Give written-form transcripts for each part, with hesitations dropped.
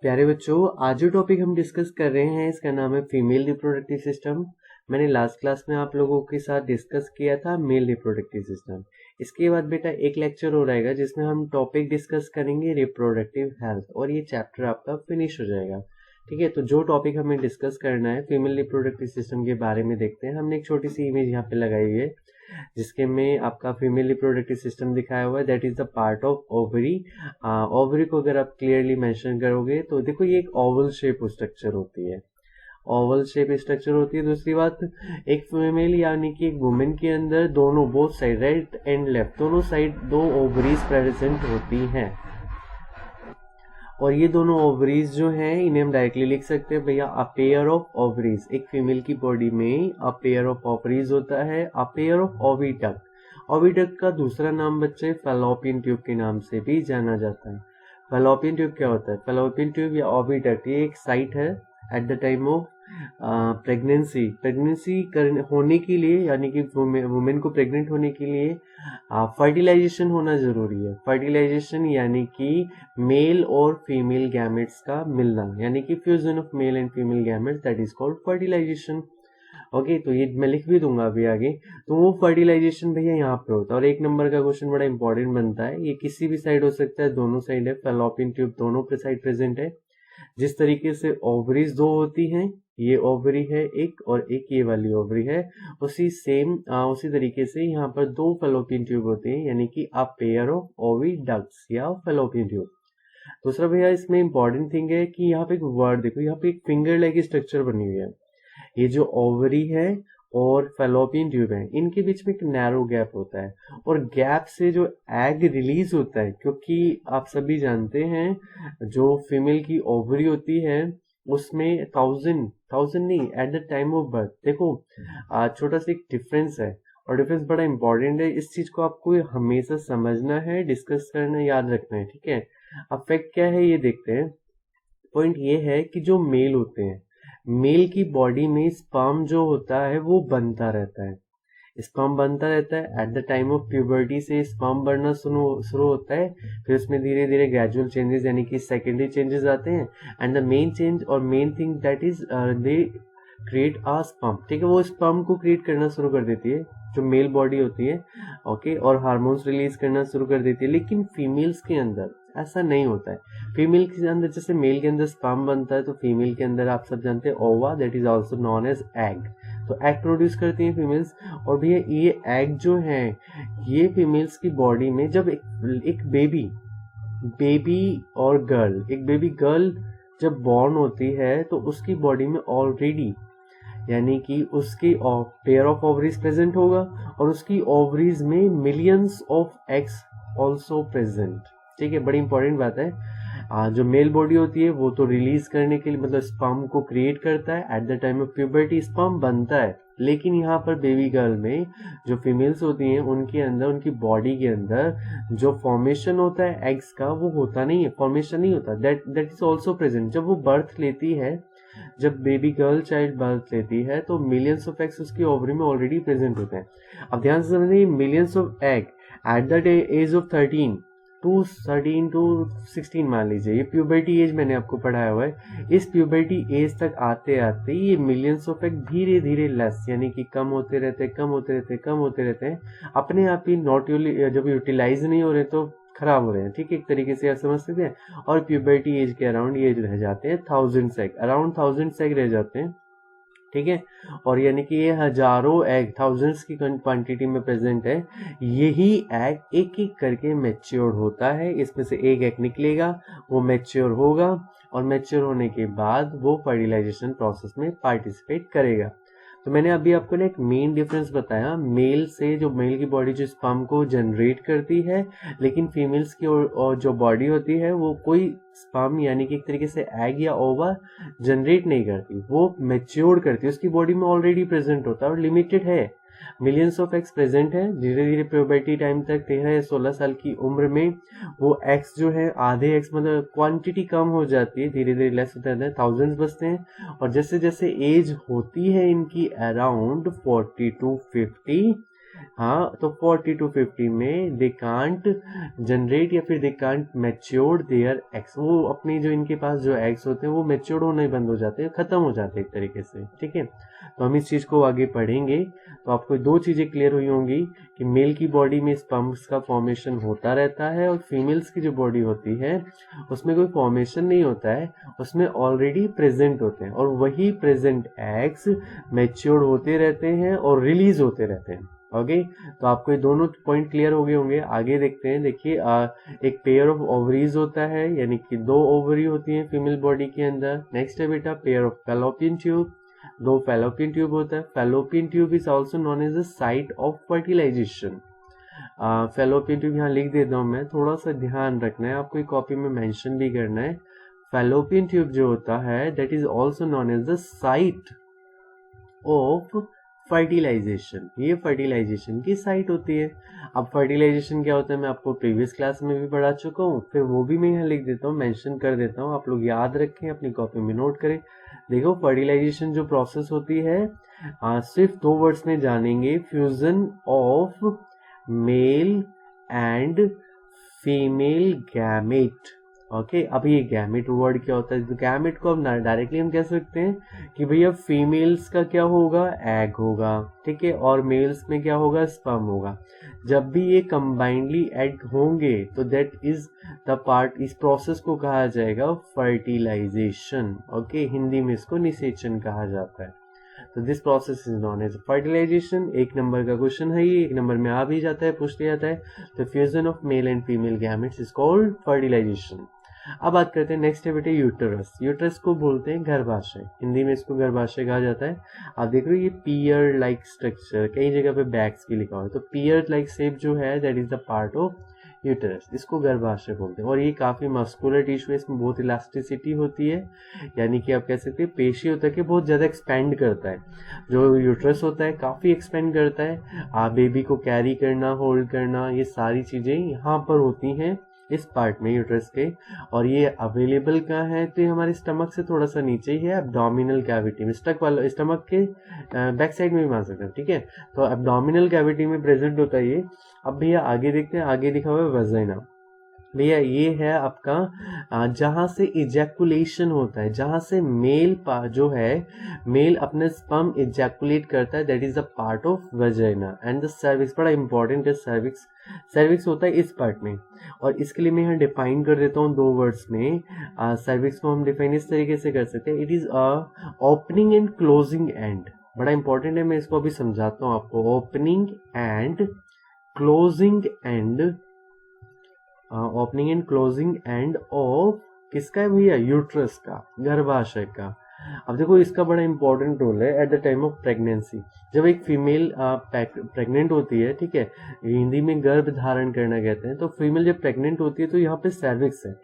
प्यारे बच्चों, आज जो टॉपिक हम डिस्कस कर रहे हैं इसका नाम है फीमेल रिप्रोडक्टिव सिस्टम। मैंने लास्ट क्लास में आप लोगों के साथ डिस्कस किया था मेल रिप्रोडक्टिव सिस्टम। इसके बाद बेटा एक लेक्चर हो रहेगा जिसमें हम टॉपिक डिस्कस करेंगे रिप्रोडक्टिव हेल्थ, और ये चैप्टर आपका फिनिश हो जाएगा। ठीक है, तो जो टॉपिक हमें डिस्कस करना है फीमेल रिप्रोडक्टिव सिस्टम के बारे में देखते हैं। हमने एक छोटी सी इमेज यहाँ पे लगाई हुई है जिसके में आपका फीमेल रिप्रोडक्टिव सिस्टम दिखाया हुआ है, that is the part of ovary. Ovary को अगर आप क्लियरली मेंशन करोगे तो देखो ये एक ओवल शेप स्ट्रक्चर होती है, ओवल शेप स्ट्रक्चर होती है। दूसरी बात, एक फीमेल यानी कि एक वुमेन के अंदर दोनों both side right and left दोनों साइड दो ओवरीज प्रेजेंट होती हैं, और ये दोनों ओवरीज जो हैं इन्हें हम डायरेक्टली लिख सकते हैं भैया अ पेयर ऑफ ओवरीज। एक फीमेल की बॉडी में अ पेयर ऑफ ओवरीज होता है, a pair of oviduct. Oviduct का दूसरा नाम बच्चे फैलोपियन ट्यूब के नाम से भी जाना जाता है। फैलोपियन ट्यूब क्या होता है? फैलोपियन ट्यूब या ओविडक्ट ये एक साइट है at the time of pregnancy होने के लिए, यानी कि वुमेन को प्रेग्नेंट होने के लिए फर्टिलाइजेशन होना जरूरी है। फर्टिलाइजेशन यानी कि मेल और फीमेल गैमेट्स का मिलना, यानी कि fusion of male and female gametes, that is called fertilisation. Okay, तो ये मैं लिख भी दूंगा अभी आगे। तो वो फर्टिलाइजेशन भैया यहाँ पे होता है, और एक नंबर का क्वेश्चन बड़ा इंपॉर्टेंट बनता है। ये किसी भी साइड हो सकता है, दोनों साइड है, फैलोपियन ट्यूब दोनों पे साइड प्रेजेंट है। जिस तरीके से ओवरीज दो होती हैं, ये ओवरी है एक और एक ये वाली ओवरी है, उसी तरीके से यहाँ पर दो फैलोपियन ट्यूब होते हैं, यानी कि अ पेयर ऑफ ओविडक्ट्स या फैलोपियन ट्यूब। दूसरा भैया इसमें इंपॉर्टेंट थिंग है कि यहाँ पे एक वर्ड देखो, यहाँ पे एक फिंगर लाइक स्ट्रक्चर बनी हुई है। ये जो ओवरी है और फैलोपियन ट्यूब है इनके बीच में एक नैरो गैप होता है, और गैप से जो एग रिलीज होता है, क्योंकि आप सभी जानते हैं जो फीमेल की ओवरी होती है उसमें थाउजेंड नहीं, eight the time of birth देखो छोटा सा एक डिफरेंस है, और डिफरेंस बड़ा इंपॉर्टेंट है। इस चीज को आपको हमेशा समझना है, डिस्कस करना, याद रखना है। ठीक है, अब फैक्ट क्या है ये देखते हैं। पॉइंट ये है कि जो मेल होते हैं, मेल की बॉडी में स्पर्म जो होता है वो बनता रहता है, स्पर्म बनता रहता है। At the time of puberty से स्पर्म बनना शुरू होता है, फिर उसमें धीरे धीरे ग्रेजुअल चेंजेस यानी कि सेकेंडरी चेंजेस आते हैं, एंड द मेन चेंज और main thing that is they create a sperm. ठीक है, वो स्पर्म को क्रिएट करना शुरू कर देती है जो मेल बॉडी होती है, ओके, और हार्मोन्स रिलीज करना शुरू कर देती है। लेकिन फीमेल्स के अंदर ऐसा नहीं होता है। फीमेल के अंदर जैसे मेल के अंदर स्पर्म बनता है, तो फीमेल के अंदर आप सब जानते हैं ova, that is also known as egg. तो एग प्रोड्यूस करती हैं फीमेल्स, और भैया ये एग जो है ये फीमेल्स की बॉडी में जब एक बेबी और गर्ल, एक बेबी गर्ल जब बॉर्न होती है तो उसकी बॉडी में ऑलरेडी, यानी कि उसकी पेयर ऑफ ओवरीज प्रेजेंट होगा, और उसकी ओवरीज में millions of eggs also present. ठीक है, बड़ी इंपॉर्टेंट बात है। जो मेल बॉडी होती है वो तो रिलीज करने के लिए मतलब स्पर्म को क्रिएट करता है, at the time of puberty sperm बनता है। लेकिन यहाँ पर बेबी गर्ल में जो फीमेल्स होती हैं उनके अंदर, उनकी बॉडी के अंदर जो फॉर्मेशन होता है एग्स का वो होता नहीं है, फॉर्मेशन नहीं होता, दैट इज ऑल्सो प्रेजेंट। जब वो बर्थ लेती है, जब बेबी गर्ल चाइल्ड बर्थ लेती है, तो मिलियंस ऑफ एग्स उसकी ओवरी में ऑलरेडी प्रेजेंट होते हैं। अब ध्यान से समझिए, millions of egg at the age of 13 to 16 मान लीजिए, ये प्यूबर्टी एज मैंने आपको पढ़ाया हुआ है। इस प्यूबर्टी एज तक आते आते ये मिलियंस ऑफ एग धीरे धीरे लेस, यानी कि कम होते रहते हैं, अपने आप ही नॉट जब यूटिलाइज नहीं हो रहे तो खराब हो रहे हैं। ठीक है, एक तरीके से आप समझ सकते हैं। और प्यूबर्टी एज के अराउंड ये रह जाते हैं अराउंड 1000 एग रह जाते हैं। ठीक है, और यानी कि ये हजारों एग, थाउजेंड्स की क्वांटिटी में प्रेजेंट है। यही एग एक एक करके मैच्योर होता है, इसमें से एक एग निकलेगा, वो मैच्योर होगा, और मैच्योर होने के बाद वो फर्टिलाइजेशन प्रोसेस में पार्टिसिपेट करेगा। तो मैंने अभी आपको ना एक मेन डिफरेंस बताया मेल से, जो मेल की बॉडी जो स्पर्म को जनरेट करती है, लेकिन फीमेल्स की और जो बॉडी होती है वो कोई स्पर्म यानी कि एक तरीके से एग या ओवा जनरेट नहीं करती, वो मैच्योर करती है, उसकी बॉडी में ऑलरेडी प्रेजेंट होता है और लिमिटेड है। मिलियंस ऑफ एक्स प्रेजेंट है, धीरे धीरे प्यूबर्टी टाइम तक 13 या 16 साल की उम्र में वो एक्स जो है आधे एक्स मतलब क्वांटिटी कम हो जाती है, धीरे धीरे लेस होता है, थाउजेंड्स बचते हैं। और जैसे जैसे एज होती है इनकी अराउंड 40 to 50, हाँ, तो 40 to 50 में दे कांट जनरेट या फिर they can't mature their eggs, वो अपनी जो इनके पास जो एग्स होते हैं वो मैच्योर होना ही बंद हो जाते हैं, खत्म हो जाते हैं एक तरीके से, ठीक है। तो हम इस चीज को आगे पढ़ेंगे तो आपको दो चीजें क्लियर हुई होंगी कि मेल की बॉडी में स्पर्म्स का फॉर्मेशन होता रहता है और फीमेल्स की जो बॉडी होती है उसमें कोई फॉर्मेशन नहीं होता है, उसमें ऑलरेडी प्रेजेंट होते हैं और वही प्रेजेंट एग्स मैच्योर होते रहते हैं और रिलीज होते रहते हैं। ओके, तो आपको ये दोनों पॉइंट क्लियर हो गए होंगे। आगे देखते हैं, देखिए एक पेयर ऑफ ओवरीज होता है, यानी कि दो ओवरी होती हैं फीमेल बॉडी के अंदर। नेक्स्ट है बेटा पेयर ऑफ फैलोपियन ट्यूब, दो फैलोपियन ट्यूब होता है। Fallopian tube is also known as the site of fertilisation. Fallopian tube यहाँ लिख देता हूँ मैं, थोड़ा सा ध्यान रखना है, आपको कॉपी में मेंशन भी करना है। फैलोपियन ट्यूब जो होता है that is also known as the site of fertilisation, ये फर्टिलाइजेशन की साइट होती है। अब फर्टिलाइजेशन क्या होता है मैं आपको प्रीवियस क्लास में भी पढ़ा चुका हूँ, फिर वो भी मैं यहाँ लिख देता हूँ, मेंशन कर देता हूँ, आप लोग याद रखें, अपनी कॉपी में नोट करें। देखो फर्टिलाइजेशन जो प्रोसेस होती है सिर्फ दो वर्ड्स में जानेंगे, fusion of male and female gamete. Okay, अब ये गैमेट वर्ड क्या होता है, तो गैमेट को अब डायरेक्टली हम कह सकते हैं कि भैया फीमेल्स का क्या होगा, एग होगा, ठीक है, और मेल्स में क्या होगा, स्पर्म होगा। जब भी ये कंबाइंडली एग होंगे तो दैट इज द पार्ट, इस प्रोसेस को कहा जाएगा फर्टिलाइजेशन। ओके, हिंदी में इसको निषेचन कहा जाता है। तो this process is known as fertilisation. एक नंबर का क्वेश्चन है ये, एक नंबर में आ भी जाता है, पूछ लिया जाता है। तो fusion of male and female gametes is called fertilisation. अब बात करते हैं नेक्स्ट है बेटे यूटरस। यूटरस को बोलते हैं गर्भाशय, हिंदी में इसको गर्भाशय कहा जाता है। आप देख रहे हो ये पियर लाइक स्ट्रक्चर, कई जगह पे बैग्स भी लिखा हुआ है, तो पियर लाइक शेप जो है that is the part of uterus, इसको गर्भाशय बोलते हैं। और ये काफी मस्कुलर टिश्यू है, इसमें बहुत इलास्टिसिटी होती है, यानी कि आप कह सकते हैं पेशी होता है कि बहुत ज्यादा एक्सपेंड करता है। जो यूटरस होता है काफी एक्सपेंड करता है, बेबी को कैरी करना, होल्ड करना, ये सारी चीजें यहाँ पर होती हैं इस पार्ट में यूट्रस के। और ये अवेलेबल कहाँ है, तो ये हमारे स्टमक से थोड़ा सा नीचे ही है, एब्डोमिनल कैविटी में, स्टमक के बैक साइड में भी मान सकते हैं, ठीक है। तो एब्डोमिनल कैविटी में प्रेजेंट होता है ये। अब भैया आगे देखते हैं, आगे लिखा हुआ है वजाइना। भैया ये है आपका जहां से इजैकुलेशन होता है, जहां से मेल जो है मेल अपने स्पर्म इजैकुलेट करता है, that is the part of vagina. And the cervix, बड़ा इंपॉर्टेंट है सर्विक्स, सर्विक्स होता है इस पार्ट में। और इसके लिए मैं यहाँ डिफाइन कर देता हूँ दो वर्ड्स में। सर्विक्स को हम डिफाइन इस तरीके से कर सकते हैं, it is opening and closing and. बड़ा इंपॉर्टेंट है, मैं इसको अभी समझाता हूँ आपको। Opening and closing and, opening and closing end of किसका है भैया, यूट्रस का, गर्भाशय का। अब देखो इसका बड़ा इंपॉर्टेंट रोल है at the time of pregnancy. जब एक फीमेल प्रेग्नेंट होती है, ठीक है, हिंदी में गर्भ धारण करना कहते हैं, तो फीमेल जब प्रेग्नेंट होती है तो यहाँ पे सर्विक्स है।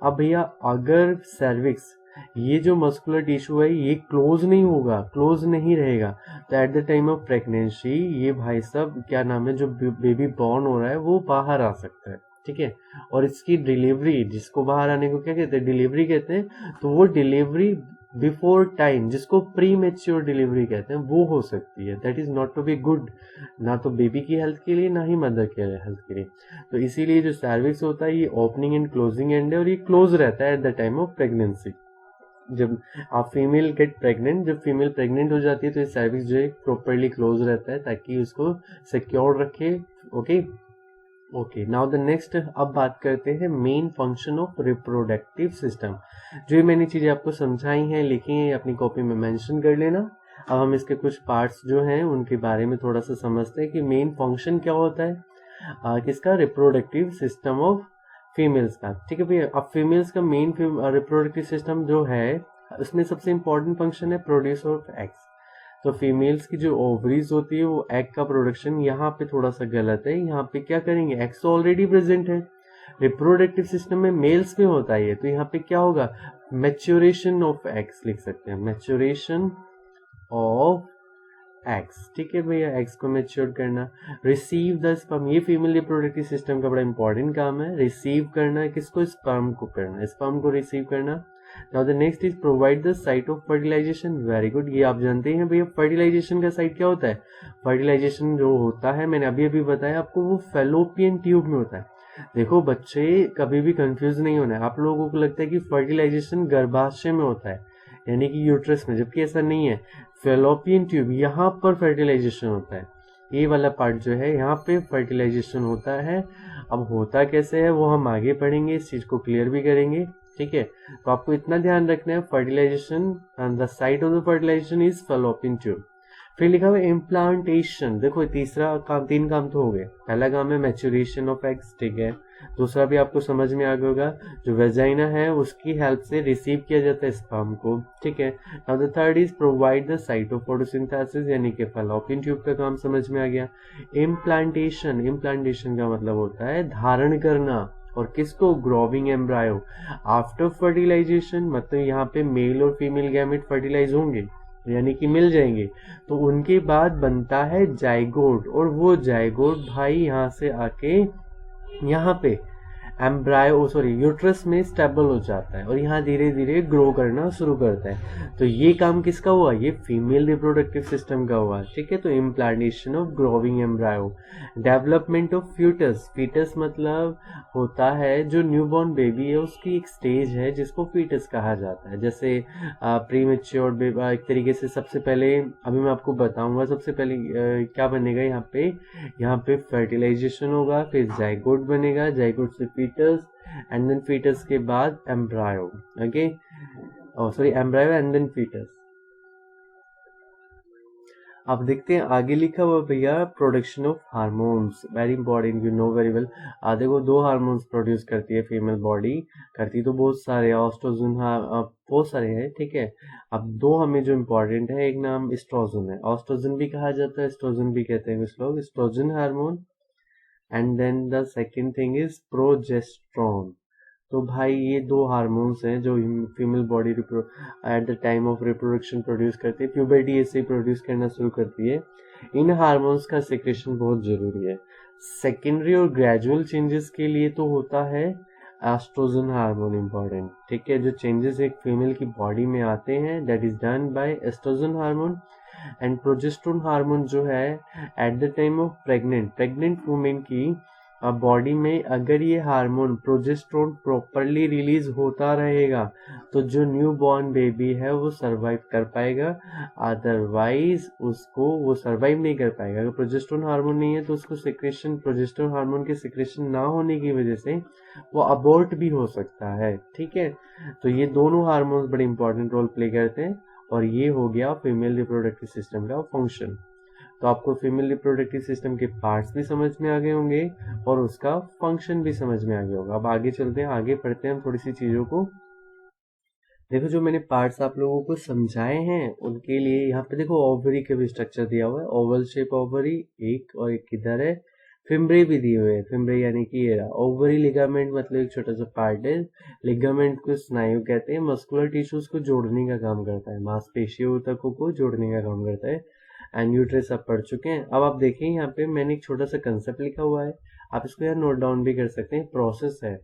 अब भैया अगर सर्विक्स, ये जो मस्कुलर टिश्यू है ये क्लोज नहीं होगा, क्लोज नहीं रहेगा, तो eight the time of pregnancy ये भाई साहब क्या नाम है, जो बेबी बॉर्न हो रहा है वो बाहर आ सकता है, ठीक है। और इसकी डिलीवरी, जिसको बाहर आने को क्या कहते हैं, डिलीवरी कहते हैं, तो वो डिलीवरी बिफोर टाइम, जिसको प्री मेच्योर डिलीवरी कहते हैं, वो हो सकती है। That is not to be good, ना तो बेबी की हेल्थ के लिए ना ही मदर के हेल्थ के लिए। तो इसीलिए जो सर्विक्स होता है ये ओपनिंग एंड क्लोजिंग एंड है, और ये क्लोज रहता है at the time of pregnancy. जब आप फीमेल गेट प्रेग्नेंट, जब फीमेल प्रेग्नेंट हो जाती है तो ये सर्विक्स जो है प्रॉपरली क्लोज रहता है, ताकि उसको सिक्योर रखे। Okay okay, now the next, अब बात करते हैं main function of reproductive system. जो ये मैंने चीजें आपको समझाई हैं, लिखी हैं, अपनी कॉपी में मेंशन कर लेना। अब हम इसके कुछ पार्ट्स जो हैं उनके बारे में थोड़ा सा समझते हैं कि मेन फंक्शन क्या होता है किसका, रिप्रोडक्टिव सिस्टम ऑफ फीमेल्स का, ठीक है भैया। अब फीमेल्स का मेन रिप्रोडक्टिव सिस्टम जो है उसमें सबसे इंपॉर्टेंट फंक्शन है प्रोड्यूस ऑफ एग्स। तो फीमेल्स की जो ओवरीज होती है वो एग का प्रोडक्शन, यहाँ पे थोड़ा सा गलत है, यहाँ पे क्या करेंगे, एग्स तो ऑलरेडी प्रेजेंट है, रिप्रोडक्टिव सिस्टम में मेल्स में होता है ये, तो यहाँ पे क्या होगा, मैच्योरेशन ऑफ एग्स लिख सकते हैं, मैच्योरेशन ऑफ एग्स, ठीक है भैया, एग्स को मैच्योर करना। रिसीव द स्पर्म, ये फीमेल रिप्रोडक्टिव सिस्टम का बड़ा इंपॉर्टेंट काम है, रिसीव करना, किसको, स्पर्म को करना, स्पर्म को रिसीव करना। Now the next is provide the site of fertilisation. Very good, ये आप जानते हैं भैया फर्टिलाइजेशन का साइट क्या होता है। फर्टिलाइजेशन जो होता है मैंने अभी अभी बताया आपको, वो फैलोपियन ट्यूब में होता है। देखो बच्चे कभी भी कंफ्यूज नहीं होना है। आप लोगों को लगता है कि फर्टिलाइजेशन गर्भाशय में होता है यानी कि यूट्रस में, जबकि ऐसा नहीं है। फैलोपियन ट्यूब यहाँ पर फर्टिलाइजेशन होता है। ये वाला पार्ट जो है यहाँ पे फर्टिलाइजेशन होता है। अब होता कैसे है वो हम आगे पढ़ेंगे, इस चीज को क्लियर भी करेंगे। ठीक है, तो आपको इतना ध्यान रखना है, fertilisation and the site of the fertilisation is fallopian tube. फिर लिखा हुआ इम्प्लांटेशन। देखो तीसरा काम, 3 काम तो हो गए। पहला काम है मैच्योरेशन ऑफ एग्स, ठीक है। दूसरा भी आपको समझ में आ गया होगा, जो वेजाइना है उसकी हेल्प से रिसीव किया जाता है स्पर्म को, ठीक है। Now the third is provide the site of photosynthesis, यानी कि फैलोपियन ट्यूब का काम समझ में आ गया। इम्प्लांटेशन, इम्प्लांटेशन का मतलब होता है धारण करना, और किसको, ग्रोविंग एम्ब्रायो आफ्टर फर्टिलाइजेशन। मतलब यहाँ पे मेल और फीमेल गैमेट फर्टिलाइज होंगे यानी कि मिल जाएंगे, तो उनके बाद बनता है जाइगोट, और वो जाइगोट भाई यहाँ से आके यहाँ पे एम्ब्रायो यूट्रस में स्टेबल हो जाता है और यहाँ धीरे धीरे ग्रो करना शुरू करता है। तो ये काम किसका हुआ, ये फीमेल रिप्रोडक्टिव सिस्टम का हुआ, ठीक है। तो implantation of growing embryo, development of foetus. Foetus मतलब होता है जो न्यूबॉर्न बेबी है उसकी एक स्टेज है जिसको फीटस कहा जाता है। जैसे प्री मेच्योर बेबी एक तरीके से, सबसे पहले अभी मैं आपको बताऊंगा, सबसे पहले क्या बनेगा यहाँ पे फर्टिलाइजेशन होगा, फिर जाइगोट बनेगा, जाइगोट से फीटस, एंड देन फीटस के बाद embryo, okay, embryo and then foetus. अब देखते हैं आगे लिखा हुआ भैया production of hormones, very important, you know very well. देखो 2 हार्मोन्स प्रोड्यूस करती है फीमेल बॉडी, करती तो बहुत सारे, ऑस्ट्रोजन बहुत सारे हैं, ठीक है। अब 2 हमें जो इम्पोर्टेंट है, एक नाम एस्ट्रोजन है, ऑस्ट्रोजन भी कहा जाता है, एस्ट्रोजन भी कहते हैं कुछ लोग, oestrogen hormone, and then the second thing is progesterone. तो भाई ये 2 हार्मोन्स हैं जो female body at the time of reproduction produce करती है, प्यूबर्टी ऐसे ही प्रोड्यूस करना शुरू करती है। इन हार्मोन्स का सिक्रेशन बहुत जरूरी है। सेकेंडरी और ग्रेजुअल चेंजेस के लिए तो होता है एस्ट्रोजन हार्मोन इम्पॉर्टेंट, ठीक है। जो चेंजेस एक फीमेल की बॉडी में आते हैं that is done by oestrogen hormone. And progesterone hormone जो है at the time of pregnant women की बॉडी में अगर ये हार्मोन प्रोजेस्टेरोन प्रॉपरली रिलीज होता रहेगा तो जो न्यू बॉर्न बेबी है वो सरवाइव कर पाएगा, अदरवाइज उसको वो सरवाइव नहीं कर पाएगा। अगर प्रोजेस्टेरोन हार्मोन नहीं है तो उसको सिक्रेशन, प्रोजेस्टेरोन हार्मोन के सिक्रेशन ना होने की वजह से वो अबॉर्ट भी हो सकता है, ठीक है। तो ये दोनों हार्मोन्स बड़े इंपॉर्टेंट रोल प्ले करते हैं, और ये हो गया फीमेल रिप्रोडक्टिव सिस्टम का फंक्शन। तो आपको फीमेल रिप्रोडक्टिव सिस्टम के पार्ट्स भी समझ में आ गए होंगे और उसका फंक्शन भी समझ में आ गया होगा। अब आगे चलते हैं, आगे पढ़ते हैं हम थोड़ी सी चीजों को। देखो जो मैंने पार्ट्स आप लोगों को समझाए हैं उनके लिए यहाँ पे देखो ओवरी का भी स्ट्रक्चर दिया हुआ है, ओवल शेप ओवरी एक, और एक किधर है, फिम्ब्रे भी दिए हुए हैं। फिम्ब्रे यानी कि ये ओवरी लिगामेंट मतलब एक छोटा सा पार्ट है। लिगामेंट को स्नायु कहते हैं, मस्कुलर टिश्यूज को जोड़ने का काम करता है, मांसपेशियों तक को जोड़ने का काम करता है। एंड यूट्रस आप पढ़ चुके हैं। अब आप देखें यहाँ पे मैंने एक छोटा सा कंसेप्ट लिखा हुआ है, आप इसको यहाँ नोट डाउन भी कर सकते हैं। प्रोसेस है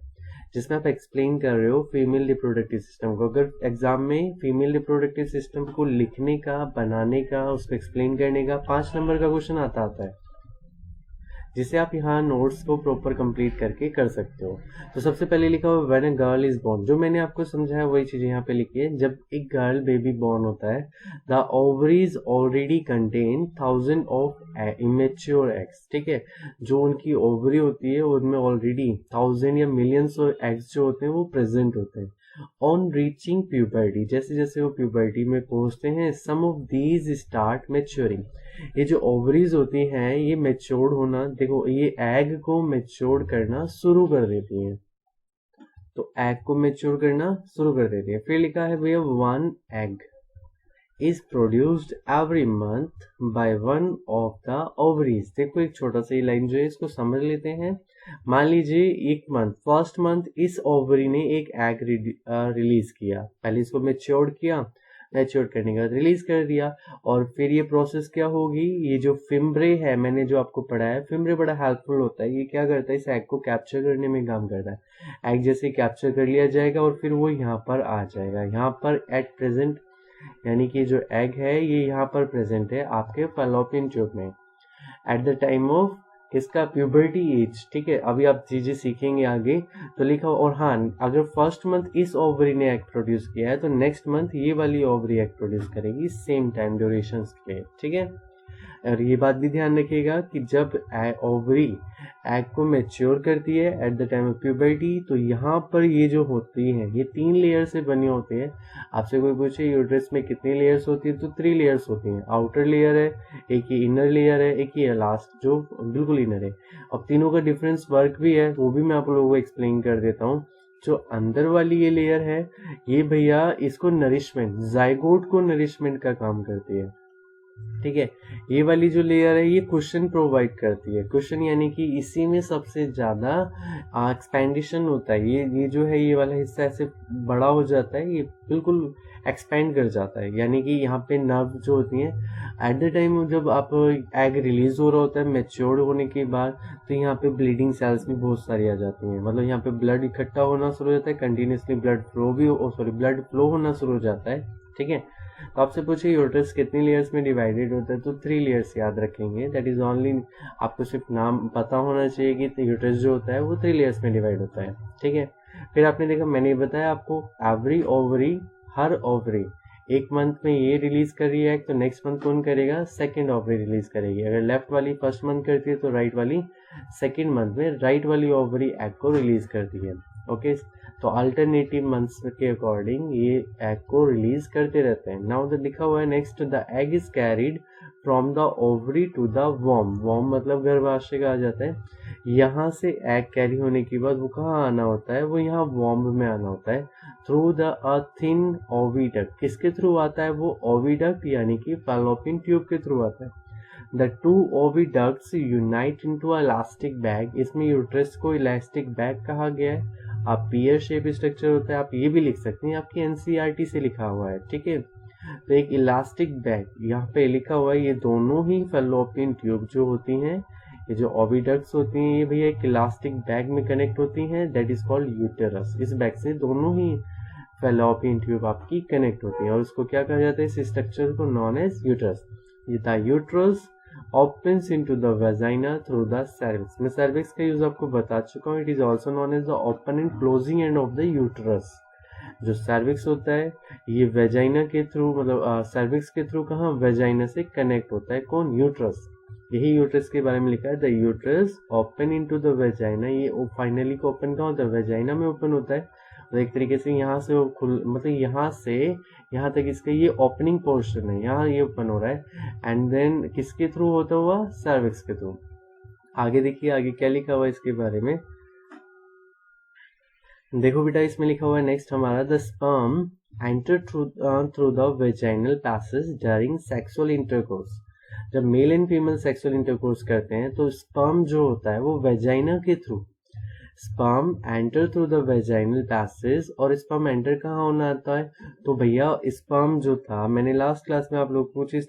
जिसमें आप एक्सप्लेन कर रहे हो फीमेल रिप्रोडक्टिव सिस्टम को। अगर एग्जाम में फीमेल रिप्रोडक्टिव सिस्टम को लिखने का, बनाने का, उसको एक्सप्लेन करने का 5 नंबर का क्वेश्चन आता है, जिसे आप यहाँ नोट्स को प्रॉपर कंप्लीट करके कर सकते हो। तो सबसे पहले लिखा हुआ when a girl is born, जो मैंने आपको समझाया वही चीज यहाँ पे लिखी है। जब एक गर्ल बेबी बोर्न होता है, the ovaries already contain 1000 of immature eggs, ठीक है। जो उनकी ओवरी होती है उनमें ऑलरेडी 1000 या मिलियंस ऑफ एग्स जो होते हैं वो प्रेजेंट होते हैं। ऑन रीचिंग प्यूबर्टी, जैसे जैसे वो प्यूबर्टी में पहुंचते हैं, सम ऑफ दीज स्टार्ट मैच्योरिंग, ये जो ओवरीज होती हैं ये मैच्योर्ड होना, देखो ये एग को मैच्योर करना शुरू कर देती हैं, तो एग को मैच्योर करना शुरू कर देती है। फिर लिखा है भैया 1 egg is produced every month by 1 of the ovaries. देखो एक छोटा सा ये लाइन जो है इसको समझ लेते हैं। मान लीजिए एक मंथ, फर्स्ट मंथ इस ओवरी ने एक एग रिलीज किया, पहले इसको मैच्योर किया, मैच्योर करने के बाद रिलीज कर दिया। और फिर ये प्रोसेस क्या होगी, ये जो फिम्ब्रे है मैंने जो आपको पढ़ाया, फिम्ब्रे बड़ा हेल्पफुल होता है। ये क्या करता है, इस एग को कैप्चर करने में काम करता है। एग जैसे कैप्चर कर लिया जाएगा और फिर वो यहाँ पर आ जाएगा। यहाँ पर एट प्रेजेंट यानी कि जो एग है ये यहाँ पर प्रेजेंट है आपके फैलोपियन ट्यूब में एट द टाइम ऑफ किसका, प्यूबर्टी एज। ठीक है, अभी आप चीजें सीखेंगे आगे तो लिखा। और हाँ, अगर फर्स्ट मंथ इस ओवरी ने एग प्रोड्यूस किया है तो नेक्स्ट मंथ ये वाली ओवरी एग प्रोड्यूस करेगी सेम टाइम ड्यूरेशन के लिए। ठीक है, और ये बात भी ध्यान रखिएगा कि जब ओवरी एग को मैच्योर करती है at the time of puberty, तो यहाँ पर ये जो होती है ये 3 लेयर से बनी होती है। आपसे कोई पूछे यूट्रस में कितनी लेयर्स होती है, तो 3 लेयर्स होती हैं। आउटर लेयर है, एक ही इनर लेयर है, एक ही है लास्ट जो बिल्कुल इनर है। अब तीनों का डिफरेंस वर्क भी है, वो भी मैं आप लोगों को एक्सप्लेन कर देता हूँ। जो अंदर वाली ये लेयर है ये भैया इसको नरिशमेंट, जाइगोट को नरिशमेंट का काम करती है। ठीक है, ये वाली जो लेयर है ये कुशन प्रोवाइड करती है। कुशन यानी कि इसी में सबसे ज्यादा एक्सपेंडिशन होता है। ये जो है ये वाला हिस्सा ऐसे बड़ा हो जाता है, ये बिल्कुल एक्सपेंड कर जाता है। यानी कि यहाँ पे नर्व जो होती हैं एट द टाइम जब आप एग रिलीज हो रहा होता है मैच्योर्ड होने के बाद, तो यहाँ पे ब्लीडिंग सेल्स भी बहुत सारी आ जाती हैं। मतलब यहाँ पे ब्लड इकट्ठा होना शुरू हो जाता है, कंटिन्यूसली ब्लड फ्लो होना शुरू हो जाता है। ठीक है, तो आपसे पूछे यूट्रस कितनी लेयर्स में डिवाइडेड होता है, तो 3 लेयर्स याद रखेंगे। दैट इज ओनली, आपको सिर्फ नाम पता होना चाहिए कि यूट्रस जो होता है वो 3 लेयर्स में डिवाइड होता है। ठीक है, फिर आपने देखा मैंने बताया आपको एवरी ओवरी, हर ओवरी एक मंथ में ये रिलीज कर रही है तो नेक्स्ट मंथ कौन करेगा, सेकेंड ओवरी रिलीज करेगी। अगर लेफ्ट वाली फर्स्ट मंथ करती है तो राइट वाली सेकेंड मंथ में राइट वाली ओवरी एग को रिलीज करती है। ओके, तो अल्टरनेटिव मंथ्स के अकॉर्डिंग ये एग को रिलीज करते रहते हैं। नाउ द लिखा हुआ है next, the egg is carried from the ovary to the warm. Warm मतलब गर्भाशय का आ जाता है। यहाँ से एग कैरी होने के बाद वो कहाँ आना होता है, वो यहाँ वॉर्म में आना होता है थ्रू द थिन ओविडक्ट। किसके थ्रू आता है वो, ओविडक्ट यानी कि फैलोपियन ट्यूब के थ्रू आता है। The two oviducts unite into a elastic bag। इसमें यूट्रस को इलास्टिक बैग कहा गया है। आप पियर शेप स्ट्रक्चर होता है, आप ये भी लिख सकते हैं, आपकी एनसीईआरटी से लिखा हुआ है। ठीक है, तो एक इलास्टिक बैग यहाँ पे लिखा हुआ है। ये दोनों ही फैलोपियन ट्यूब जो होती हैं, ये जो ओविडक्ट्स होती हैं, ये भैया एक इलास्टिक बैग में कनेक्ट होती हैं, दैट इज कॉल्ड यूटेरस। इस बैग से दोनों ही फैलोपियन ट्यूब आपकी कनेक्ट होती है और उसको क्या कहा जाता है, इस स्ट्रक्चर को known as uterus. The uterus opens into the vagina through the cervix। मैं cervix का यूज आपको बता चुका हूँ। It is also known as the open and closing end of the uterus. जो cervix होता है ये वेजाइना के थ्रू, मतलब cervix के थ्रू कहाँ, वेजाइना से कनेक्ट होता है। कौन, यूट्रस। यही यूट्रस के बारे में लिखा है, the uterus open into the vagina. ये फाइनली को ओपन कहाँ होता है, वेजाइना में ओपन होता है। तो एक तरीके से यहाँ से वो मतलब यहाँ से यहाँ तक इसका ये ओपनिंग पोर्शन है, यहाँ ये ओपन हो रहा है। एंड देन किसके थ्रू होता हुआ, सर्विक्स के थ्रू। आगे देखिए आगे क्या लिखा हुआ है इसके बारे में, देखो बेटा इसमें लिखा हुआ है नेक्स्ट हमारा, the sperm enter through the vaginal passage during sexual intercourse. जब male and female sexual intercourse करते हैं तो स्पर्म जो होता है वो वेजाइना के through, sperm enter through the vaginal passage. और स्पर्म एंटर कहाँ होना आता है, तो भैया स्पर्म जो था, मैंने लास्ट क्लास में आप लोग को इस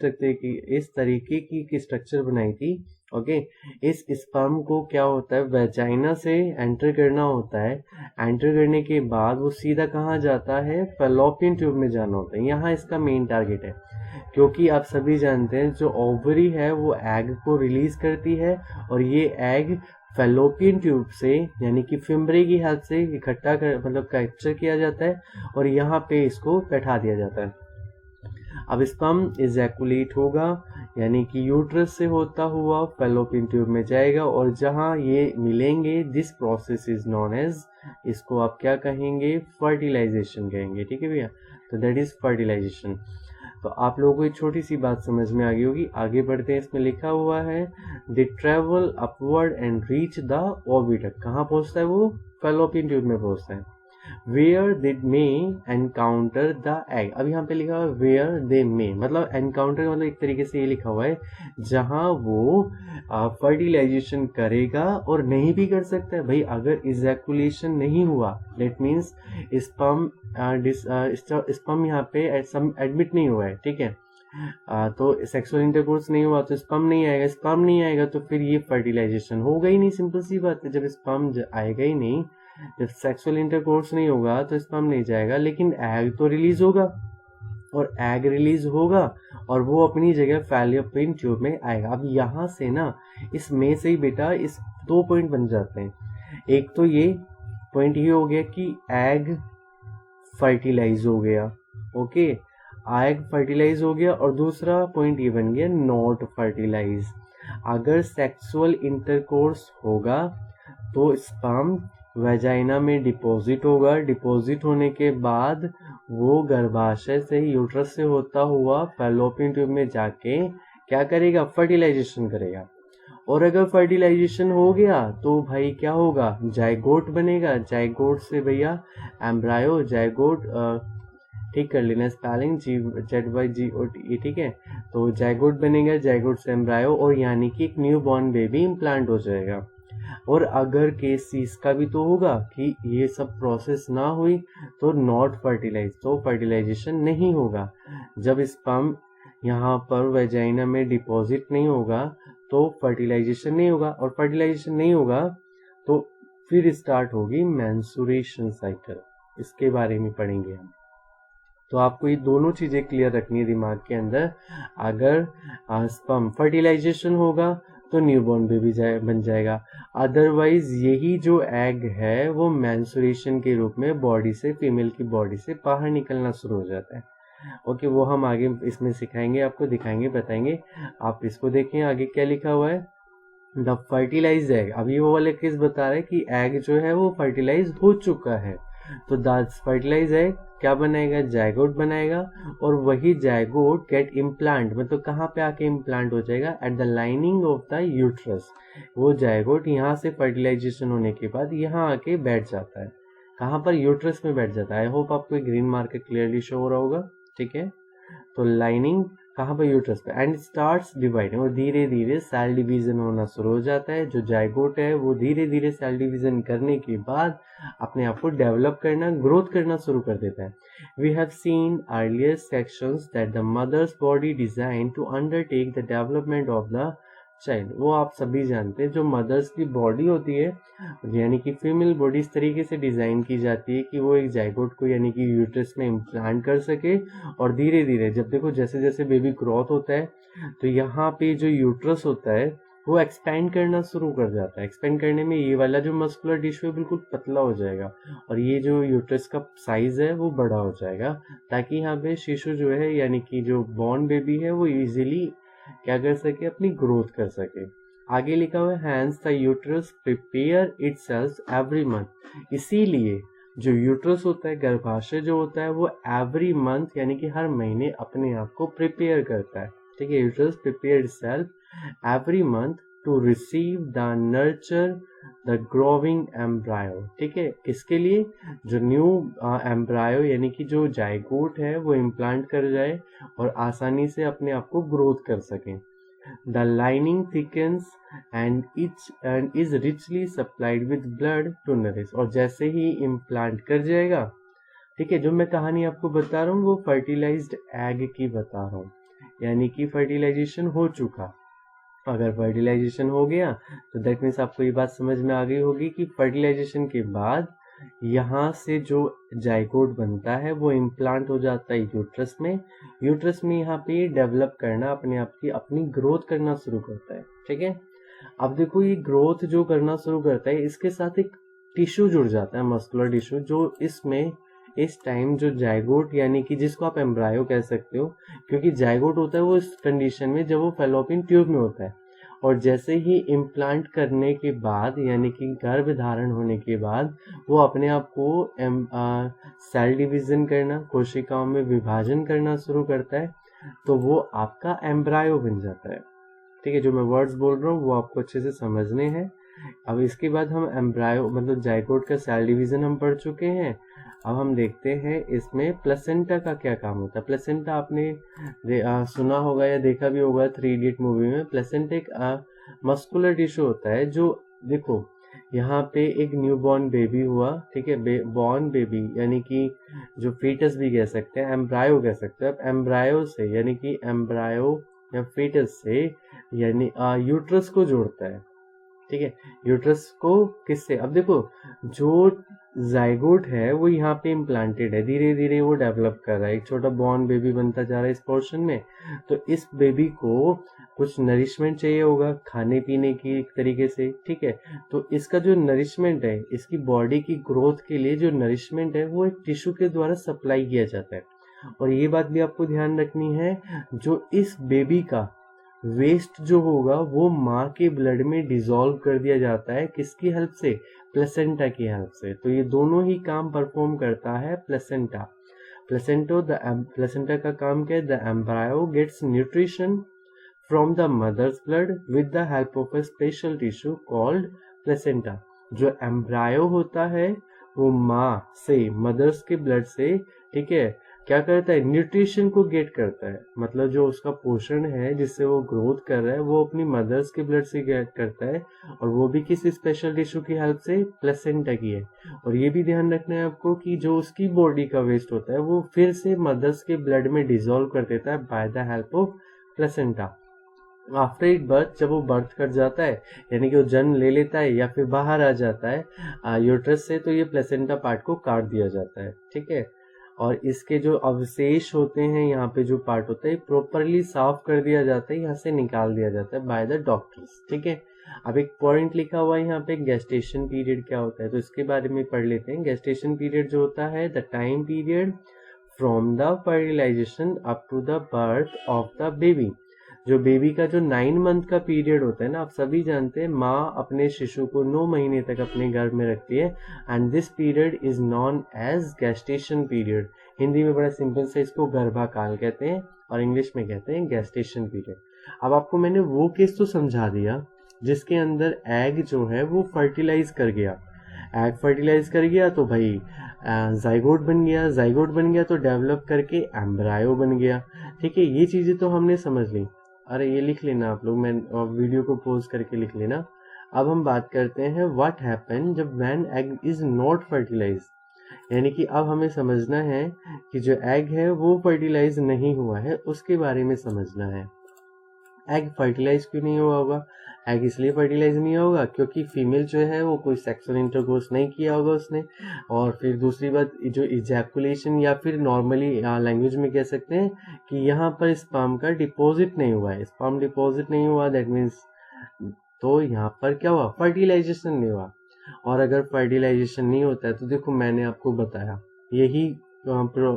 तरीके की स्ट्रक्चर बनाई थी। ओके, इस स्पर्म को क्या होता है, वेजाइना से एंटर करना होता है। एंटर करने के बाद वो सीधा कहाँ जाता है, फैलोपियन ट्यूब में जाना होता है। यहाँ इसका मेन टारगेट है, क्योंकि आप सभी जानते हैं जो ओवरी है वो एग को रिलीज करती है और ये एग फैलोपियन ट्यूब से यानी कि फिम्ब्रे की हेल्प से इकट्ठा कर मतलब कैप्चर किया जाता है और यहाँ पे इसको बैठा दिया जाता है। अब स्पर्म इजैकुलेट होगा यानी कि यूट्रस से होता हुआ फैलोपियन ट्यूब में जाएगा और जहाँ ये मिलेंगे, this process is known as, इसको आप क्या कहेंगे, फर्टिलाइजेशन कहेंगे। ठीक है भैया, तो दैट इज फर्टिलाइजेशन। तो आप लोगों को एक छोटी सी बात समझ में आ गई होगी। आगे बढ़ते हैं, इसमें लिखा हुआ है they travel upward and reach the oviduct. कहाँ पहुंचता है वो, फैलोपियन ट्यूब में पहुंचता है। Where they may encounter the egg. अब यहाँ पे लिखा हुआ है वेयर दे मे, मतलब एनकाउंटर मतलब एक तरीके से ये लिखा हुआ है जहां वो फर्टिलाइजेशन करेगा और नहीं भी कर सकता है भाई। अगर इजैकुलेशन नहीं हुआ दैट मीन्स स्पर्म स्पर्म यहाँ पे एडमिट नहीं हुआ है, ठीक है। तो सेक्सुअल इंटरकोर्स नहीं हुआ तो स्पर्म नहीं आएगा, स्पर्म नहीं आएगा तो फिर ये फर्टिलाइजेशन होगा ही नहीं। सिंपल सी बात है, जब स्पर्म आएगा ही नहीं, जब सेक्सुअल इंटरकोर्स नहीं होगा तो स्पर्म नहीं जाएगा, लेकिन एग तो रिलीज होगा, और एग रिलीज होगा और वो अपनी जगह फैलोपियन ट्यूब में आएगा। अब यहाँ से ना इस में से ही बेटा इस 2 पॉइंट बन जाते हैं। एक तो ये पॉइंट ये हो गया कि एग फर्टिलाइज हो गया, ओके, एग फर्टिलाइज हो गया, और दूसरा पॉइंट ये बन गया नॉट फर्टिलाइज। अगर सेक्सुअल इंटरकोर्स होगा तो स्पर्म वेजाइना में डिपॉजिट होगा, डिपॉजिट होने के बाद वो गर्भाशय से यूट्रस से होता हुआ फैलोपियन ट्यूब में जाके क्या करेगा, फर्टिलाइजेशन करेगा। और अगर फर्टिलाइजेशन हो गया तो भाई क्या होगा, जाइगोट बनेगा। जाइगोट से भैया एम्ब्रायो, जाइगोट ठीक कर लेना स्पेलिंग ZYGOT, ठीक है। तो जाइगोट बनेगा, जाइगोट से एम्ब्रायो, और यानी कि एक न्यू बॉर्न बेबी इम्प्लांट हो जाएगा। और अगर केस इसका भी तो होगा कि ये सब प्रोसेस ना हुई तो नॉट फर्टिलाइज, तो फर्टिलाइजेशन नहीं होगा। जब स्पर्म यहाँ पर वेजाइना में डिपॉजिट नहीं होगा तो फर्टिलाइजेशन नहीं होगा, और फर्टिलाइजेशन नहीं होगा तो फिर स्टार्ट होगी मेंस्ट्रुएशन साइकिल। इसके बारे में पढ़ेंगे हम। तो आपको ये दोनों चीजें क्लियर रखनी है दिमाग के अंदर। अगर स्पर्म फर्टिलाइजेशन होगा तो न्यूबॉर्न बेबी बन जाएगा, अदरवाइज यही जो एग है वो मेंस्ट्रुएशन के रूप में बॉडी से, फीमेल की बॉडी से बाहर निकलना शुरू हो जाता है। ओके, वो हम आगे इसमें सिखाएंगे, आपको दिखाएंगे, बताएंगे। आप इसको देखें आगे क्या लिखा हुआ है, द फर्टिलाइज एग। अभी वो वाले केस बता रहे हैं कि एग जो है वो फर्टिलाइज हो चुका है, तो द फर्टिलाइज एग क्या बनाएगा, जाइगोट बनाएगा, और वही जाइगोट गेट इम्प्लांट, मतलब कहाँ पे आके इम्प्लांट हो जाएगा, at the lining of the uterus. वो जाइगोट यहाँ से फर्टिलाइजेशन होने के बाद यहाँ आके बैठ जाता है, कहाँ पर, यूट्रस में बैठ जाता है। आई होप आपको ग्रीन मार्कर क्लियरली शो हो रहा होगा, ठीक है। तो लाइनिंग कहाँ पर, यूट्रस पे, एंड स्टार्ट्स डिवाइडिंग, और धीरे धीरे सेल डिवीजन होना शुरू हो जाता है। जो जाइगोट है वो धीरे धीरे सेल डिवीजन करने के बाद अपने आप को डेवलप करना, ग्रोथ करना शुरू कर देता है। We have seen earlier sections that the mother's body design to undertake the development of the child. वो आप सभी जानते हैं, जो मदर्स की बॉडी होती है यानी कि फीमेल बॉडी इस तरीके से डिजाइन की जाती है कि वो एक जाइगोट को यानी कि यूट्रस में इम्प्लांट कर सके, और धीरे धीरे जब देखो जैसे जैसे बेबी ग्रोथ होता है तो यहाँ पे जो यूट्रस होता है वो एक्सपेंड करना शुरू कर जाता है। एक्सपेंड करने में ये वाला जो मस्कुलर टिश्यू है बिल्कुल पतला हो जाएगा, और ये जो यूट्रस का साइज है वो बड़ा हो जाएगा, ताकि यहाँ पे शिशु जो है यानी कि जो बॉर्न बेबी है वो इजीली क्या कर सके, अपनी ग्रोथ कर सके। आगे लिखा हुआ है hence the uterus prepare itself every month. इसीलिए जो यूट्रस होता है, गर्भाशय जो होता है, वो एवरी मंथ यानी कि हर महीने अपने आप को प्रिपेयर करता है, ठीक है। Uterus prepare itself every month to receive the nurture the growing embryo, ठीक है। किसके लिए, जो न्यू एम्ब्रायो यानी कि जो जाइगोट है वो इम्प्लांट कर जाए और आसानी से अपने आप को ग्रोथ कर सके। The lining thickens and is richly supplied with blood to nourish, और जैसे ही इम्प्लांट कर जाएगा, ठीक है, जो मैं कहानी आपको बता रहा हूँ वो फर्टिलाइज्ड एग की बता रहा हूँ, यानी कि फर्टिलाइजेशन हो चुका। अगर फर्टिलाइजेशन हो गया तो दैट मीन्स आपको ये बात समझ में आ गई होगी कि फर्टिलाइजेशन के बाद यहाँ से जो जाइगोट बनता है वो इम्प्लांट हो जाता है यूट्रस में। यूट्रस में यहाँ पे डेवलप करना, अपने आप की अपनी ग्रोथ करना शुरू करता है, ठीक है। अब देखो ये ग्रोथ जो करना शुरू करता है इसके साथ एक टिश्यू जुड़ जाता है, मस्कुलर टिश्यू, जो इसमें इस टाइम जो जाइगोट यानी कि जिसको आप एम्ब्रायो कह सकते हो, क्योंकि जाइगोट होता है वो इस कंडीशन में जब वो फैलोपियन ट्यूब में होता है, और जैसे ही इम्प्लांट करने के बाद यानी कि गर्भ धारण होने के बाद वो अपने आप को सेल डिवीजन करना, कोशिकाओं में विभाजन करना शुरू करता है, तो वो आपका एम्ब्रायो बन जाता है, ठीक है। जो मैं वर्ड्स बोल रहा हूँ वो आपको अच्छे से समझने हैं। अब इसके बाद हम एम्ब्रायो मतलब जाइगोट का सेल डिवीजन हम पढ़ चुके हैं। अब हम देखते हैं इसमें प्लेसेंटा का क्या काम होता है। प्लेसेंटा आपने सुना होगा या देखा भी होगा 3 इडियट मूवी में। प्लेसेंटा एक मस्कुलर टिश्यू होता है जो, देखो यहाँ पे एक न्यू बॉर्न बेबी हुआ, ठीक है, बॉर्न बेबी यानी कि जो फीटस भी कह सकते हैं, एम्ब्रायो कह सकते हैं। अब एम्ब्रायो से यानी कि एम्ब्रायो या फीटस से यानी यूट्रस को जोड़ता है, ठीक है। यूट्रस को किससे, अब देखो जो जाइगोट है वो यहाँ पे इम्प्लांटेड है, धीरे धीरे वो डेवलप कर रहा है, एक छोटा बॉर्न बेबी बनता जा रहा है इस पोर्शन में। तो इस बेबी को कुछ नरिशमेंट चाहिए होगा खाने पीने की एक तरीके से, ठीक है। तो इसका जो नरिशमेंट है, इसकी बॉडी की ग्रोथ के लिए जो नरिशमेंट है वो एक टिश्यू के द्वारा सप्लाई किया जाता है। और ये बात भी आपको ध्यान रखनी है, जो इस बेबी का वेस्ट जो होगा वो माँ के ब्लड में डिसॉल्व कर दिया जाता है, किसकी हेल्प से, प्लेसेंटा की हेल्प से। तो ये दोनों ही काम परफॉर्म करता है प्लेसेंटा। प्लेसेंटा का काम क्या है, the embryo gets nutrition from the mother's blood with the help of a special tissue called placenta. जो एम्ब्रायो होता है वो माँ से, मदर्स के ब्लड से, ठीक है, क्या करता है, न्यूट्रिशन को गेट करता है। मतलब जो उसका पोषण है जिससे वो ग्रोथ कर रहा है वो अपनी मदर्स के ब्लड से गेट करता है, और वो भी किस स्पेशल टिश्यू की हेल्प से, प्लेसेंटा की है। और ये भी ध्यान रखना है आपको कि जो उसकी बॉडी का वेस्ट होता है वो फिर से मदर्स के ब्लड में डिसॉल्व कर देता है by the help of placenta. After it birth, जब वो बर्थ कर जाता है यानी कि वो जन्म ले लेता है या फिर बाहर आ जाता है यूट्रस से, तो ये प्लेसेंटा पार्ट को काट दिया जाता है, ठीक है। और इसके जो अवशेष होते हैं, यहाँ पे जो पार्ट होता है प्रॉपरली साफ कर दिया जाता है, यहाँ से निकाल दिया जाता है बाय द डॉक्टर्स, ठीक है। अब एक पॉइंट लिखा हुआ है यहाँ पे, गेस्टेशन पीरियड क्या होता है, तो इसके बारे में पढ़ लेते हैं। गेस्टेशन पीरियड जो होता है, the time period from the fertilisation up to the birth of the baby. जो बेबी का जो 9 मंथ का पीरियड होता है ना, आप सभी जानते हैं माँ अपने शिशु को 9 महीने तक अपने गर्भ में रखती है, and this period is known as gestation period. Hindi में बड़ा सिंपल से इसको गर्भाकाल कहते हैं और इंग्लिश में कहते हैं गेस्टेशन पीरियड। अब आपको मैंने वो केस तो समझा दिया जिसके अंदर एग जो है वो फर्टिलाइज कर गया। एग फर्टिलाइज कर गया तो भाई जाइगोट बन गया, जाइगोट बन गया तो डेवलप करके एम्ब्रायो बन गया, ठीक है। ये चीजें तो हमने समझ ली। अरे ये लिख लेना आप लोग, मैं वीडियो को पॉज करके लिख लेना। अब हम बात करते हैं व्हाट हैपन जब when egg is not fertilise, यानी कि अब हमें समझना है कि जो एग है वो फर्टिलाइज नहीं हुआ है, उसके बारे में समझना है। एग फर्टिलाइज क्यों नहीं हुआ होगा, एग इसलिए फर्टिलाइज नहीं होगा क्योंकि फीमेल जो है वो कोई सेक्सुअल इंटरकोर्स नहीं किया होगा उसने। और फिर दूसरी बात, जो इजैकुलेशन या फिर नॉर्मली लैंग्वेज में कह सकते हैं कि यहाँ पर स्पर्म का डिपॉजिट नहीं हुआ है, स्पर्म डिपॉजिट नहीं हुआ, दैट मीन्स तो यहाँ पर क्या हुआ, फर्टिलाइजेशन नहीं हुआ। और अगर फर्टिलाइजेशन नहीं होता है तो देखो मैंने आपको बताया, यही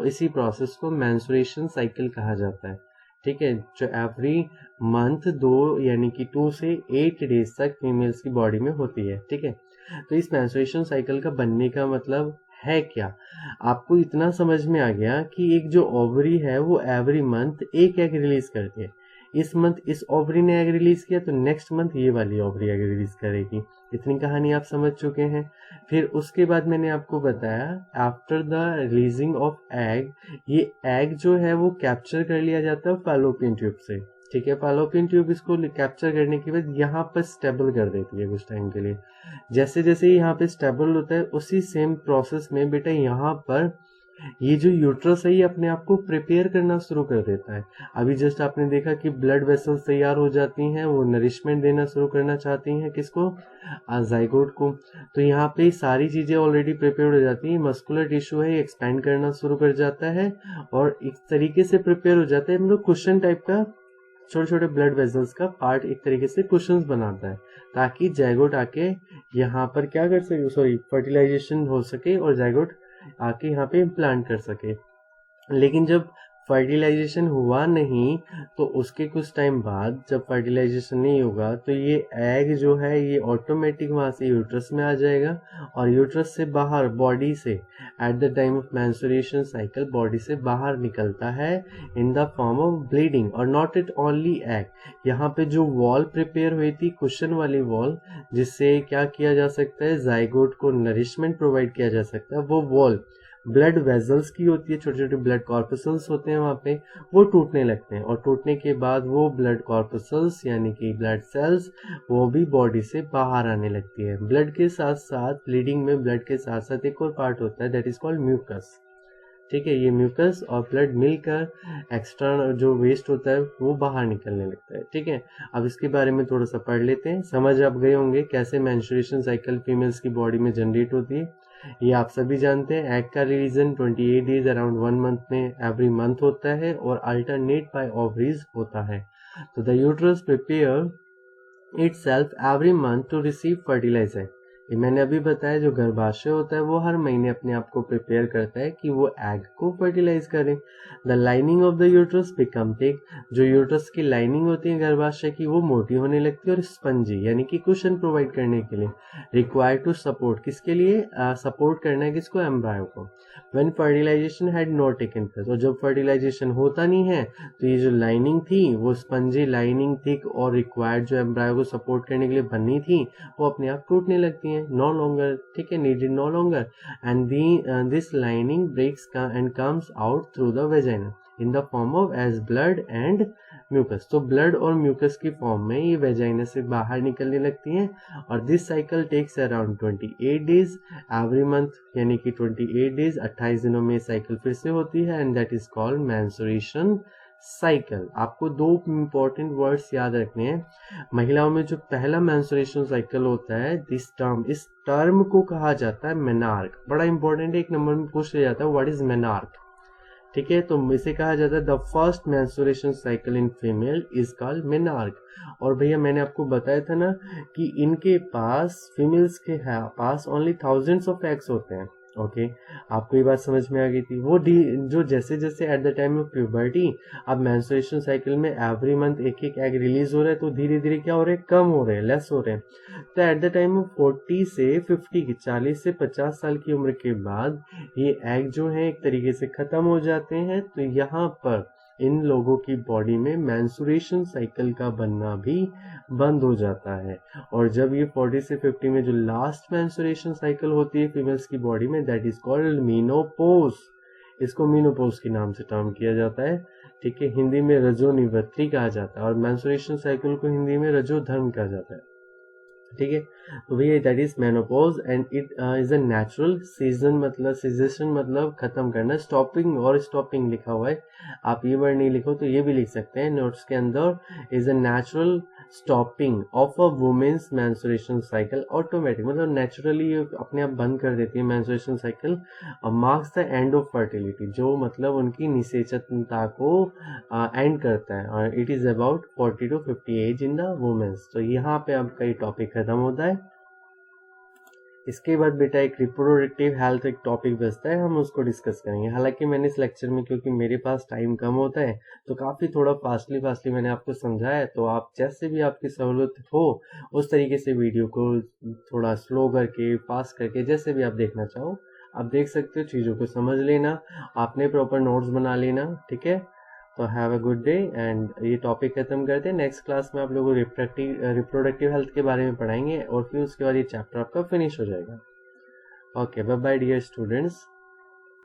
इसी प्रोसेस को मेंस्ट्रुएशन साइकिल कहा जाता है, ठीक है। जो एवरी मंथ 2 यानी कि 2 से 8 डेज तक फीमेल्स की बॉडी में होती है, ठीक है। तो इस मेंस्ट्रुएशन साइकिल का बनने का मतलब है क्या, आपको इतना समझ में आ गया कि एक जो ओवरी है वो एवरी मंथ एक एग रिलीज करती है। इस मंथ इस ओवरी ने एग रिलीज किया तो नेक्स्ट मंथ ये वाली ओवरी एग रिलीज करेगी। इतनी कहानी आप समझ चुके हैं। फिर उसके बाद मैंने आपको बताया after the releasing of egg, ये एग जो है वो कैप्चर कर लिया जाता है फैलोपियन ट्यूब से, ठीक है। फैलोपियन ट्यूब इसको कैप्चर करने के बाद यहाँ पर स्टेबल कर देती है कुछ टाइम के लिए। जैसे जैसे यहाँ पे स्टेबल होता है उसी सेम प्रोसेस में बेटा यहाँ पर ये जो यूट्रस है ये अपने आप को प्रिपेयर करना शुरू कर देता है। अभी जस्ट आपने देखा कि ब्लड वेसल्स तैयार हो जाती हैं, वो नरिशमेंट देना शुरू करना चाहती हैं, किसको, जाइगोट को। तो यहाँ पे सारी चीजें ऑलरेडी प्रिपेयर हो जाती हैं, मस्कुलर टिश्यू है ये एक्सपैंड करना शुरू कर जाता है और एक तरीके से प्रिपेयर हो जाता है, मतलब क्वेश्चन टाइप का, छोटे छोटे ब्लड वेसल्स का पार्ट एक तरीके से कुशंस बनाता है, ताकि जाइगोट आके यहाँ पर क्या कर सके, सॉरी फर्टिलाइजेशन हो सके और जाइगोट आके यहाँ पे इम्प्लांट कर सके। लेकिन जब फर्टिलाइजेशन हुआ नहीं तो उसके कुछ टाइम बाद जब फर्टिलाइजेशन नहीं होगा तो ये एग जो है ये ऑटोमेटिक वहाँ से यूट्रस में आ जाएगा और यूट्रस से बाहर बॉडी से eight the time of menstruation cycle body से बाहर निकलता है इन द फॉर्म ऑफ ब्लीडिंग और नॉट इट ओनली एग। यहाँ पे जो वॉल प्रिपेयर हुई थी कुशन वाली वॉल जिससे क्या किया जा सकता है जाइगोट को नरिशमेंट प्रोवाइड किया जा सकता है, वो वॉल ब्लड वेजल्स की होती है, छोटे छोटे ब्लड कॉर्पसल्स होते हैं वहाँ पे, वो टूटने लगते हैं और टूटने के बाद वो ब्लड कॉर्पसल्स यानी कि ब्लड सेल्स वो भी बॉडी से बाहर आने लगती है। ब्लड के साथ साथ ब्लीडिंग में ब्लड के साथ साथ एक और पार्ट होता है दैट इज कॉल्ड म्यूकस। ठीक है, ये म्यूकस और ब्लड मिलकर एक्स्ट्रा जो वेस्ट होता है वो बाहर निकलने लगता है। ठीक है, अब इसके बारे में थोड़ा सा पढ़ लेते हैं। समझ आप गए होंगे कैसे मेंस्ट्रुएशन साइकिल फीमेल्स की बॉडी में जनरेट होती है। ये आप सभी जानते हैं। एग का रिलीजन 28 डेज अराउंड 1 मंथ में एवरी मंथ होता है और अल्टरनेट बाय ओवरीज होता है। तो the uterus prepare itself every month to receive fertiliser. ये मैंने अभी बताया, जो गर्भाशय होता है वो हर महीने अपने आप को प्रिपेयर करता है कि वो एग को फर्टिलाइज करें। The lining of the uterus become thick. जो यूट्रस की लाइनिंग होती है गर्भाशय की वो मोटी होने लगती है और स्पंजी यानी कि कुशन प्रोवाइड करने के लिए रिक्वायर टू सपोर्ट, किसके लिए सपोर्ट करना है किसको, एम्ब्रायो को। When fertilisation had not taken place, और जब फर्टिलाइजेशन होता नहीं है तो ये जो लाइनिंग थी वो स्पंजी लाइनिंग थिक और रिक्वायर्ड जो एम्ब्रायो को सपोर्ट करने के लिए बननी थी वो अपने आप टूटने लगती हैं। नो लॉन्गर, ठीक है, needed no longer and this lining breaks and comes out through the vagina in the form of as blood and mucus. तो ब्लड और म्यूकस की फॉर्म में ये वेजाइना से बाहर निकलने लगती हैं और this cycle takes around 28 days every month, यानी कि 28 डेज 28 दिनों में साइकिल फिर से होती है and that is called menstruation cycle. आपको दो इंपॉर्टेंट वर्ड्स याद रखने हैं। महिलाओं में जो पहला मेंस्ट्रुएशन साइकिल होता है इस टर्म को कहा जाता है मेनार्क। बड़ा इंपॉर्टेंट है, एक नंबर में पूछ लिया जाता है व्हाट इज मेनार्क। ठीक है, तो इसे कहा जाता है the first menstruation cycle in female is called menarche. और भैया मैंने आपको बताया था ना कि इनके पास फीमेल्स के पास ओनली थाउजेंड्स ऑफ एग्स होते हैं। ओके, आपको ये बात समझ में आ गई थी। वो जो जैसे जैसे eight the time of puberty अब मेंस्ट्रुएशन साइकिल में एवरी मंथ एक एक एग रिलीज हो रहा है तो धीरे धीरे क्या हो रहा है, कम हो रहे हैं, लेस हो रहे हैं। तो एट द टाइम ऑफ 40 से 50 की 40 से 50 साल की उम्र के बाद ये एग जो है एक तरीके से खत्म हो जाते हैं। तो यहाँ पर इन लोगों की बॉडी में मेंस्ट्रुएशन साइकिल का बनना भी बंद हो जाता है। और जब ये 40 से 50 में जो लास्ट मेंस्ट्रुएशन साइकिल होती है फीमेल्स की बॉडी में दैट इज कॉल्ड मीनोपोज। इसको मीनोपोज के नाम से टर्म किया जाता है। ठीक है, हिंदी में रजोनिवृत्ति कहा जाता है और मेंस्ट्रुएशन साइकिल को हिंदी में रजोधर्म कहा जाता है। ठीक है, तो भैया that is menopause and it is a natural season, मतलब सीजेशन मतलब खत्म करना। स्टॉपिंग और स्टॉपिंग लिखा हुआ है, आप ये वर्ड नहीं लिखो तो ये भी लिख सकते हैं नोट्स के अंदर। Is a natural stopping of a woman's menstruation cycle automatic, मतलब नेचुरली अपने आप बंद कर देती है menstruation cycle. Marks the end of fertility, जो मतलब उनकी निषेचनता को एंड करता है। और it is about 40 to 50 age in the women's. तो यहाँ पे आपका ये टॉपिक खत्म होता है। इसके बाद बेटा एक रिप्रोडक्टिव हेल्थ एक टॉपिक बचता है, हम उसको डिस्कस करेंगे। हालांकि मैंने इस लेक्चर में, क्योंकि मेरे पास टाइम कम होता है तो काफ़ी थोड़ा फास्टली मैंने आपको समझाया है। तो आप जैसे भी आपकी सहूलत हो उस तरीके से वीडियो को थोड़ा स्लो करके, फास्ट करके, जैसे भी आप देखना चाहो आप देख सकते हो। चीज़ों को समझ लेना, आपने प्रॉपर नोट्स बना लेना। ठीक है, तो have a good day and ये टॉपिक खत्म करते हैं। नेक्स्ट क्लास में आप लोगों को रिप्रोडक्टिव हेल्थ के बारे में पढ़ाएंगे और फिर उसके बाद ये चैप्टर आपका फिनिश हो जाएगा। Okay, bye bye dear students.